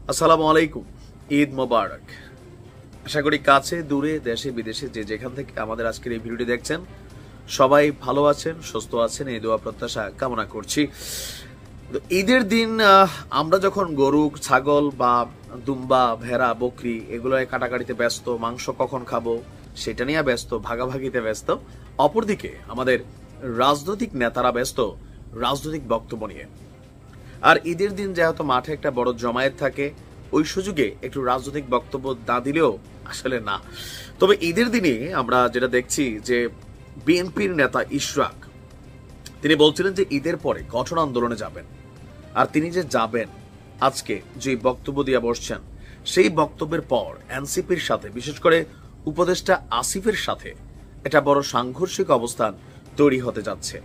আসসালামু আলাইকুম। ঈদ মোবারক। আশা করি কাছে দূরে দেশে বিদেশে যে যেখান থেকে আমাদের আজকের এই ভিডিওটি দেখছেন সবাই ভালো আছেন, সুস্থ আছেন, এই দোয়া প্রত্যাশা কামনা করছি। ঈদের দিন আমরা যখন গরু, ছাগল বা দুম্বা, ভেড়া, বকরি এগুলো কাটাকাটিতে ব্যস্ত, মাংস কখন খাবো সেটা নিয়ে ব্যস্ত, ভাগাভাগিতে ব্যস্ত। অপরদিকে আমাদের রাজনৈতিক নেতারা ব্যস্ত রাজনৈতিক বক্তব্য নিয়ে। আর ঈদের দিন যেহেতু মাঠে একটা বড় জমায়েত থাকে, ওই সুযোগে একটু রাজনৈতিক বক্তব্য না দিলেও আসলে না। তবে ঈদের দিনে আমরা যেটা দেখছি যে বিএনপির নেতা ইশরাক তিনি বলছিলেন যে ঈদের পরে কঠোর আন্দোলনে যাবেন। আর তিনি যে যাবেন, আজকে যে বক্তব্য দিয়ে বসছেন, সেই বক্তব্যের পর এনসিপির সাথে, বিশেষ করে উপদেষ্টা আসিফের সাথে এটা বড় সাংঘর্ষিক অবস্থান তৈরি হতে যাচ্ছে।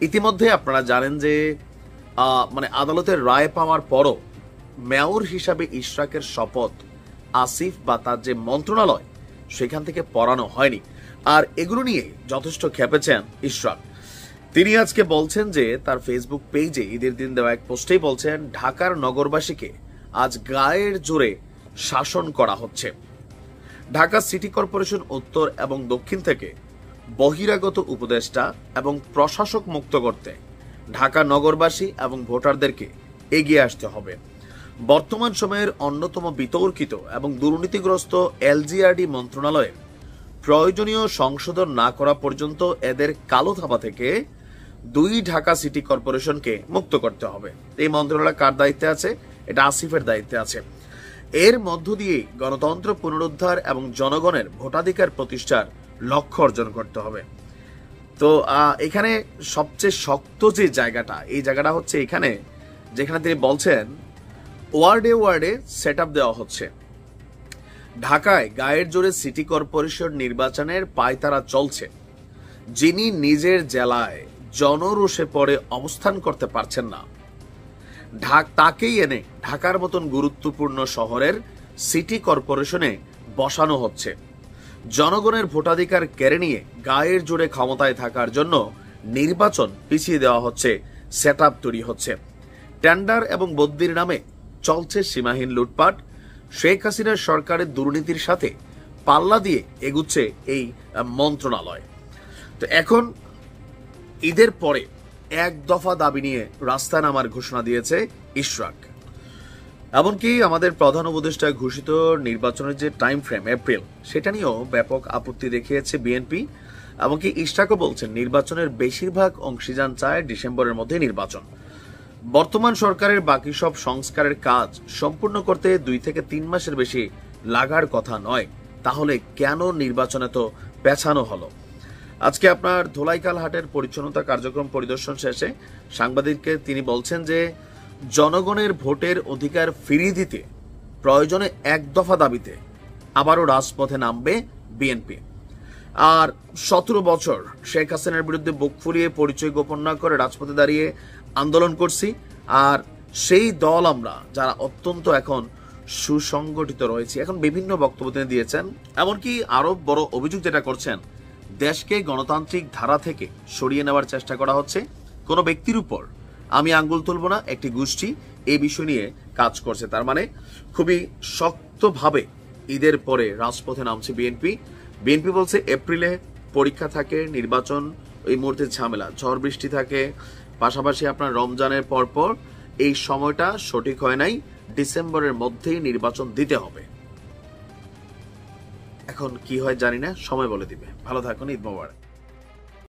ইতিমধ্যে আপনারা জানেন যে আদালতের রায় পাওয়ার পরও মেয়র হিসাবে ইশরাকের শপথ আসিফ বা তার যে মন্ত্রণালয় সেখান থেকে পড়ানো হয়নি। আর এগুলো নিয়ে যথেষ্ট খেপেছেন ইশরাক। তিনি আজকে বলছেন যে তার ফেসবুক পেজে ঈদের দিন দেওয়া এক পোস্টেই বলছেন, ঢাকার নগরবাসীকে আজ গায়ের জোরে শাসন করা হচ্ছে। ঢাকা সিটি কর্পোরেশন উত্তর এবং দক্ষিণ থেকে বহিরাগত উপদেষ্টা এবং প্রশাসক মুক্ত করতে ঢাকা নগরবাসী এবং ভোটারদেরকে এগিয়ে আসতে হবে। বর্তমান সময়ের অন্যতম বিতর্কিত এবং দুর্নীতিগ্রস্ত এলজিআরডি মন্ত্রণালয়ের প্রয়োজনীয় সংশোধন না করা পর্যন্ত এদের কালো থাবা থেকে ঢাকা সিটি কর্পোরেশনকে মুক্ত করতে হবে। এই মন্ত্রণালয় কার দায়িত্বে আছে? এটা আসিফের দায়িত্বে আছে। এর মধ্য দিয়ে গণতন্ত্র পুনরুদ্ধার এবং জনগণের ভোটাধিকার প্রতিষ্ঠার লক্ষ্য অর্জন করতে হবে। তো এখানে সবচেয়ে শক্ত যে জায়গাটা, এই জায়গাটা হচ্ছে এখানে যেখানে তিনি বলছেন ওয়ার্ডে ওয়ার্ডে সেট আপ দেওয়া হচ্ছে। ঢাকায় গায়ের জোরে সিটি কর্পোরেশন নির্বাচনের পায়তারা চলছে। যিনি নিজের জেলায় জনরোষে পড়ে অবস্থান করতে পারছেন না, তাকেই এনে ঢাকার মতন গুরুত্বপূর্ণ শহরের সিটি কর্পোরেশনে বসানো হচ্ছে। জনগণের ভোটাধিকার কেড়ে নিয়ে গায়ের জোরে ক্ষমতায় থাকার জন্য নির্বাচন পিছিয়ে দেওয়া হচ্ছে, সেট আপ তৈরি হচ্ছে। টেন্ডার এবং বদ্যির নামে চলছে সীমাহীন লুটপাট। শেখ হাসিনার সরকারের দুর্নীতির সাথে পাল্লা দিয়ে এগুচ্ছে এই মন্ত্রণালয়। তো এখন ঈদের পরে এক দফা দাবি নিয়ে রাস্তায় নামার ঘোষণা দিয়েছে ইশরাক। এমনকি আমাদের প্রধান উপদেষ্টা ঘোষিত নির্বাচনের যে টাইম ফ্রেম এপ্রিল, সেটা নিয়েও ব্যাপক আপত্তি দেখিয়েছে বিএনপি। এমনকি ইশরাকও বলছেন নির্বাচনের বেশিরভাগ অংশীদার চায় ডিসেম্বরের মধ্যে নির্বাচন। বর্তমান সরকারের বাকি সব সংস্কারের কাজ সম্পূর্ণ করতে 2 থেকে 3 মাসের বেশি লাগার কথা নয়, তাহলে কেন নির্বাচনে তো পেছানো হলো? আজকে আপনার ধোলাইখাল হাটের পরিচ্ছন্নতা কার্যক্রম পরিদর্শন শেষে সাংবাদিককে তিনি বলছেন যে জনগণের ভোটের অধিকার ফিরিয়ে দিতে প্রয়োজনে এক দফা দাবিতে আবারও রাজপথে নামবে বিএনপি। আর 17 বছর শেখ হাসিনার বিরুদ্ধে বুক ফুলিয়ে পরিচয় গোপন না করে রাজপথে দাঁড়িয়ে আন্দোলন করছি। আর সেই দল আমরা যারা অত্যন্ত এখন সুসংগঠিত রয়েছে, এখন বিভিন্ন বক্তব্য তিনি দিয়েছেন। এমনকি আরো বড় অভিযোগ যেটা করছেন, দেশকে গণতান্ত্রিক ধারা থেকে সরিয়ে নেওয়ার চেষ্টা করা হচ্ছে। কোনো ব্যক্তির উপর আমি আঙ্গুল তুলব না, একটি গোষ্ঠী এই বিষয় নিয়ে কাজ করছে। তার মানে খুবই শক্তভাবে ঈদের পরে রাজপথে নামছে বিএনপি। বিএনপি বলছে এপ্রিলে পরীক্ষা থাকে, নির্বাচন এই মুহূর্তে ঝামেলা, ঝড় বৃষ্টি থাকে, পাশাপাশি আপনার রমজানের পরপর এই সময়টা সঠিক হয় নাই, ডিসেম্বরের মধ্যেই নির্বাচন দিতে হবে। এখন কি হয় জানি না, সময় বলে দিবে। ভালো থাকুন, ঈদ মোবারক।